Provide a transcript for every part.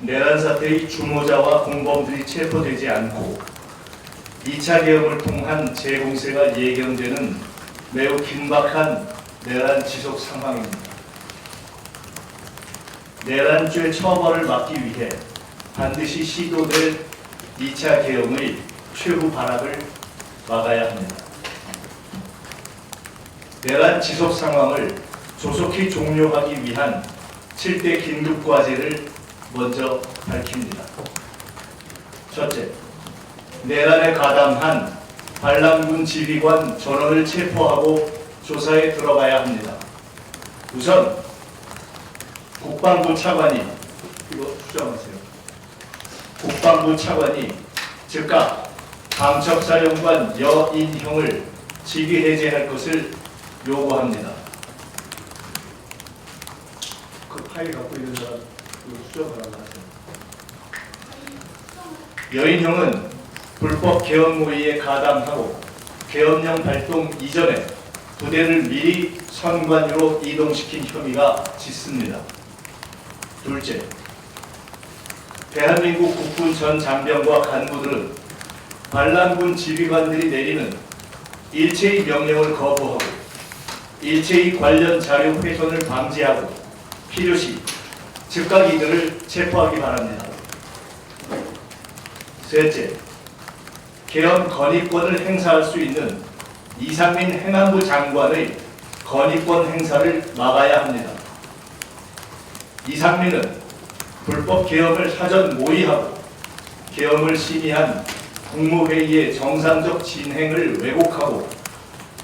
내란 사태의 주모자와 공범들이 체포되지 않고 2차 계엄을 통한 재공세가 예견되는 매우 긴박한 내란 지속 상황입니다. 내란죄 처벌을 막기 위해 반드시 시도될 2차 계엄의 최후 발악을 막아야 합니다. 내란 지속 상황을 조속히 종료하기 위한 7대 긴급과제를 먼저 밝힙니다. 첫째, 내란에 가담한 반란군 지휘관 전원을 체포하고 조사에 들어가야 합니다. 우선 국방부 차관이 국방부 차관이 즉각 감첩사령관 여인형을 직위 해제할 것을 요구합니다. 그 파일 갖고 있는 사람 수정을 하나 하세요. 여인형은 불법 계엄 모의에 가담하고 계엄령 발동 이전에 부대를 미리 선관위로 이동시킨 혐의가 짙습니다. 둘째, 대한민국 국군 전 장병과 간부들은 반란군 지휘관들이 내리는 일체의 명령을 거부하고 일체의 관련 자료 훼손을 방지하고 필요시 즉각 이들을 체포하기 바랍니다. 셋째, 계엄 건의권을 행사할 수 있는 이상민 행안부 장관의 건의권 행사를 막아야 합니다. 이상민은 불법 계엄을 사전 모의하고 계엄을 심의한 국무회의의 정상적 진행을 왜곡하고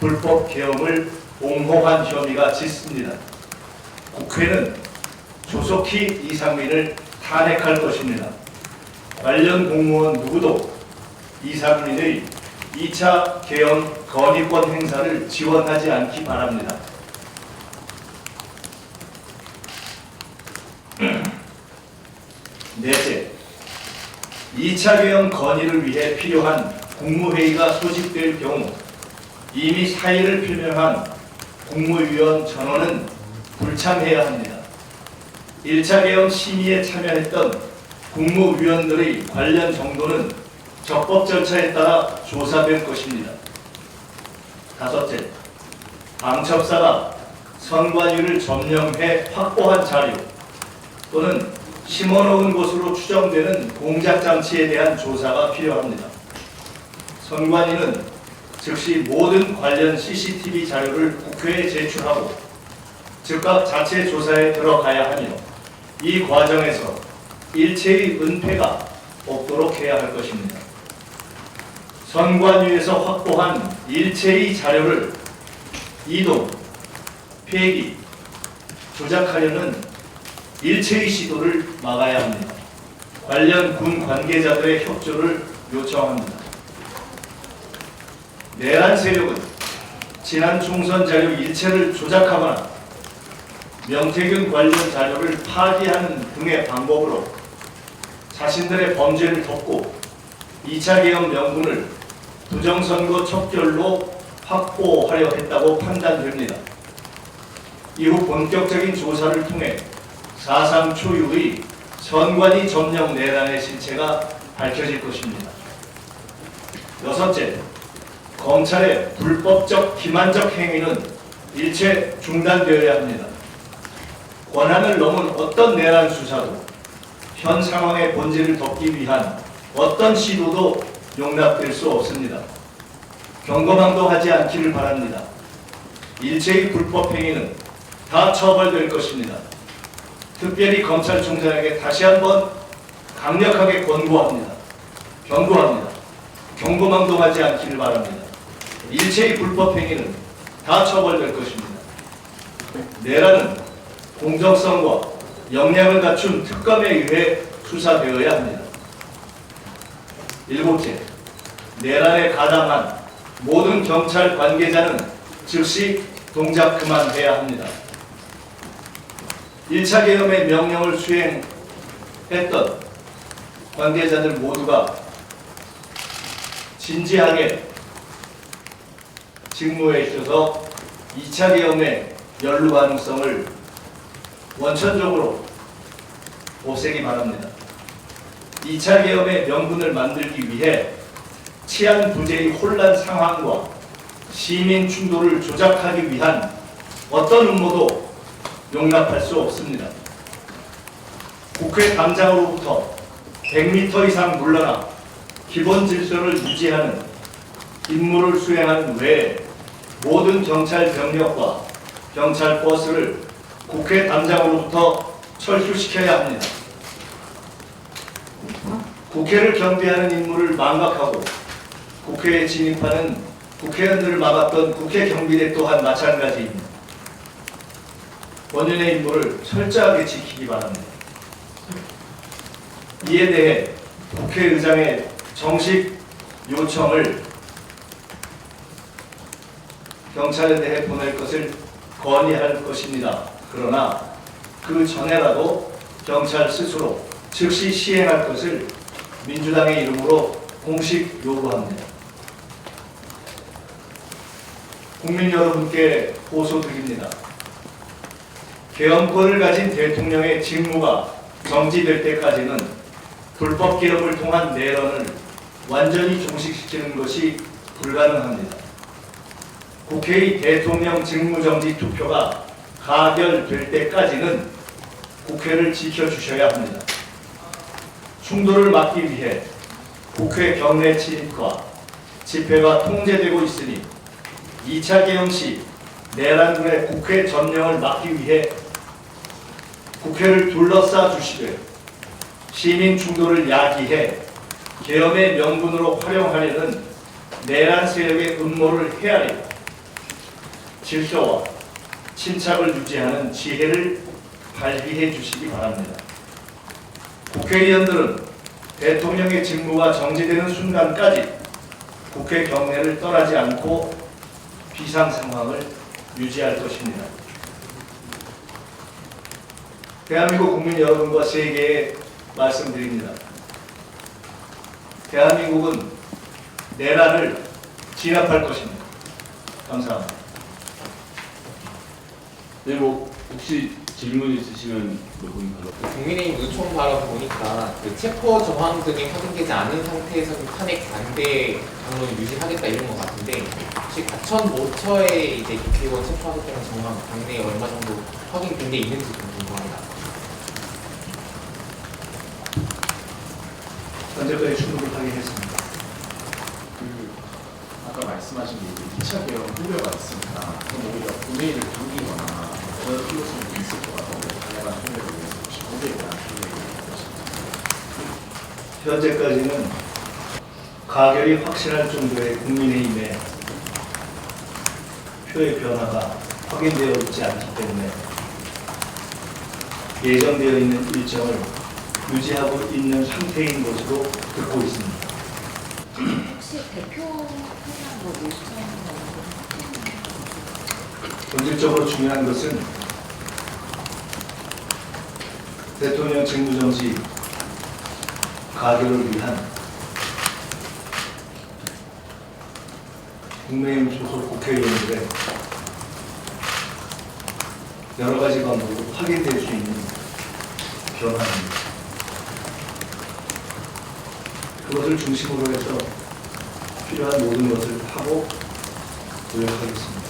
불법 계엄을 옹호한 혐의가 짙습니다. 국회는 조속히 이상민을 탄핵할 것입니다. 관련 공무원 누구도 이상민의 2차 계엄 건의권 행사를 지원하지 않기 바랍니다. 넷째, 2차 계엄 건의를 위해 필요한 국무회의가 소집될 경우 이미 사의를 표명한 국무위원 전원은 불참해야 합니다. 1차 계엄 심의에 참여했던 국무위원들의 관련 정도는 적법 절차에 따라 조사될 것입니다. 다섯째, 감첩사가 선관위를 점령해 확보한 자료 또는 심어놓은 것으로 추정되는 공작장치에 대한 조사가 필요합니다. 선관위는 즉시 모든 관련 CCTV 자료를 국회에 제출하고 즉각 자체 조사에 들어가야 하며 이 과정에서 일체의 은폐가 없도록 해야 할 것입니다. 선관위에서 확보한 일체의 자료를 이동, 폐기, 조작하려는 일체의 시도를 막아야 합니다. 관련 군 관계자들의 협조를 요청합니다. 내란 세력은 지난 총선 자료 일체를 조작하거나 명태균 관련 자료를 파기하는 등의 방법으로 자신들의 범죄를 덮고 2차 계엄 명분을 부정선거 척결로 확보하려 했다고 판단됩니다. 이후 본격적인 조사를 통해 사상 초유의 선관위 점령 내란의 실체가 밝혀질 것입니다. 여섯째, 검찰의 불법적 기만적 행위는 일체 중단되어야 합니다. 권한을 넘은 어떤 내란 수사도 현 상황의 본질을 덮기 위한 어떤 시도도 용납될 수 없습니다. 경고망도 하지 않기를 바랍니다. 일체의 불법 행위는 다 처벌될 것입니다. 특별히 검찰총장에게 다시 한번 강력하게 권고합니다. 경고합니다. 경고망동하지 않기를 바랍니다. 일체의 불법 행위는 다 처벌될 것입니다. 내란은 공정성과 역량을 갖춘 특검에 의해 수사되어야 합니다. 일곱째, 내란에 가담한 모든 경찰 관계자는 즉시 동작 그만해야 합니다. 1차 계엄의 명령을 수행했던 관계자들 모두가 진지하게 직무에 있어서 2차 계엄의 연루 가능성을 원천적으로 없애기 바랍니다. 2차 계엄의 명분을 만들기 위해 치안 부재의 혼란 상황과 시민 충돌을 조작하기 위한 어떤 음모도 용납할 수 없습니다. 국회 담장으로부터 100m 이상 물러나 기본 질서를 유지하는 임무를 수행하는 외에 모든 경찰 병력과 경찰 버스를 국회 담장으로부터 철수시켜야 합니다. 국회를 경비하는 임무를 망각하고 국회에 진입하는 국회의원들을 막았던 국회 경비대 또한 마찬가지입니다. 본연의 임무를 철저하게 지키기 바랍니다. 이에 대해 국회의장의 정식 요청을 경찰에 대해 보낼 것을 건의할 것입니다. 그러나 그 전에라도 경찰 스스로 즉시 시행할 것을 민주당의 이름으로 공식 요구합니다. 국민 여러분께 호소드립니다. 계엄권을 가진 대통령의 직무가 정지될 때까지는 불법 계엄을 통한 내란을 완전히 종식시키는 것이 불가능합니다. 국회의 대통령 직무정지 투표가 가결될 때까지는 국회를 지켜주셔야 합니다. 충돌을 막기 위해 국회 경내 침입과 집회가 통제되고 있으니 2차 계엄 시 내란군의 국회 점령을 막기 위해 국회를 둘러싸 주시되 시민 충돌을 야기해 계엄의 명분으로 활용하려는 내란 세력의 음모를 헤아려 질서와 침착을 유지하는 지혜를 발휘해 주시기 바랍니다. 국회의원들은 대통령의 직무가 정지되는 순간까지 국회 경내를 떠나지 않고 비상 상황을 유지할 것입니다. 대한민국 국민 여러분과 세계에 말씀드립니다. 대한민국은 내란을 진압할 것입니다. 감사합니다. 네, 혹시 질문 있으시면 몇 분 받아. 국민의힘 의총 발언 보니까 그 체포 정황 등이 확인되지 않은 상태에서 탄핵 반대 당론을 유지하겠다 이런 것 같은데 혹시 과천 모처에 이제 국회의원 체포하겠다는 정황 당내에 얼마 정도 확인된 게 있는지 좀 궁금합니다. 현재까지 충분히 확인했습니다. 아까 말씀하신 게 2차 계엄 후려가 있으니까 그럼 오히려 본회의를 당기거나 그럴 필요성이 있을 것 같아요. 다양한 총회를 위해서 혹시 본회의에 대한 총회에 현재까지는 가결이 확실할 정도의 국민의힘의 표의 변화가 확인되어 있지 않기 때문에 예정되어 있는 일정을 유지하고 있는 상태인 것으로 듣고 있습니다. 혹시 대표회장 뭐 일정은 본질적으로 중요한 것은 대통령 직무정지 가결을 위한 국민의힘 소속 국회의원들의 여러 가지 방법으로 확인될 수 있는 변화입니다. 그것을 중심으로 해서 필요한 모든 것을 하고 노력하겠습니다.